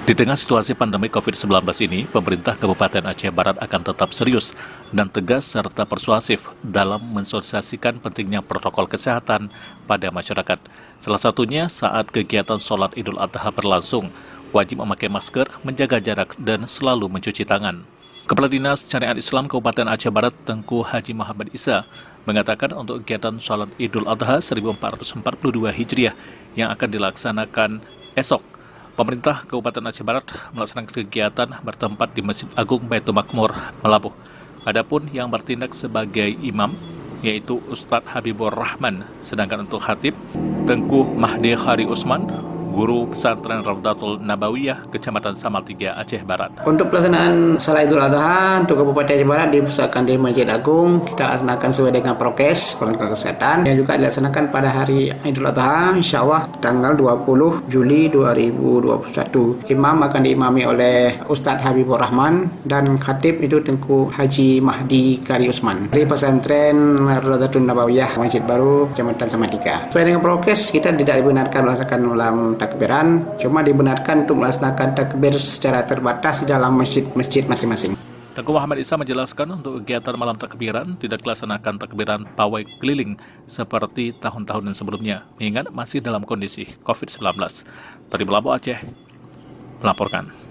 Di tengah situasi pandemi COVID-19 ini, pemerintah Kabupaten Aceh Barat akan tetap serius dan tegas serta persuasif dalam mensosialisasikan pentingnya protokol kesehatan pada masyarakat. Salah satunya saat kegiatan sholat Idul Adha berlangsung, wajib memakai masker, menjaga jarak, dan selalu mencuci tangan. Kepala Dinas Syariat Islam Kabupaten Aceh Barat, Tengku Haji Muhammad Isa, mengatakan untuk kegiatan sholat Idul Adha 1442 Hijriah yang akan dilaksanakan esok, pemerintah Kabupaten Aceh Barat melaksanakan kegiatan bertempat di Masjid Agung Baitul Makmur, Melabuh. Adapun yang bertindak sebagai imam, yaitu Ustadz Habibur Rahman, sedangkan untuk khatib, Tengku Mahdi Khari Usman, guru pesantren Raudatul Nabawiyah, Kecamatan Samaltiga, Aceh Barat. Untuk pelaksanaan Salat Idul Adha untuk Kabupaten Aceh Barat dipusatkan di Masjid Agung. Kita laksanakan sesuai dengan prokes protokol kesehatan yang juga dilaksanakan pada hari Idul Adha, insya Allah tanggal 20 Juli 2021. Imam akan diimami oleh Ustadz Habibur Rahman dan khatib itu Tengku Haji Mahdi Khari Usman dari pesantren Raudatul Nabawiyah, Masjid Baru, Kecamatan Samaltiga. Sesuai dengan prokes, kita tidak dibenarkan melaksanakan ulang takbiran, cuma dibenarkan untuk melaksanakan takbir secara terbatas di dalam masjid-masjid masing-masing. Tengku Muhammad Isa menjelaskan untuk kegiatan malam takbiran tidak dilaksanakan takbiran pawai keliling seperti tahun-tahun sebelumnya, mengingat masih dalam kondisi COVID-19. Dari Melabuh, Aceh, melaporkan.